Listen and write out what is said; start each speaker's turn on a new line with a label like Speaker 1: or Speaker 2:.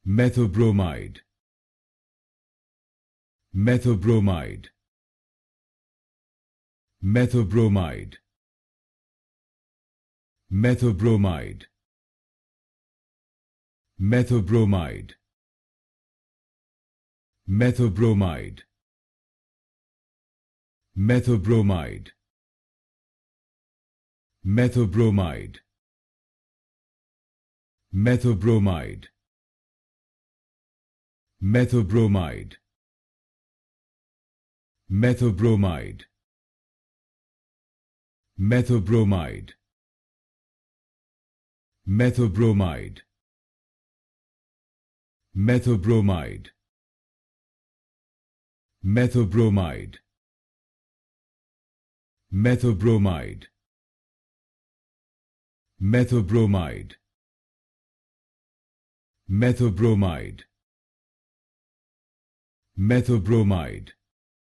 Speaker 1: Methobromide. Methobromide. Methobromide. Methobromide. Methobromide. Methobromide. Methobromide. Methobromide. Methobromide. Methobromide. Methobromide. Methobromide. Methobromide. Methobromide. Methobromide. Methobromide. Methobromide. Methobromide. Methobromide.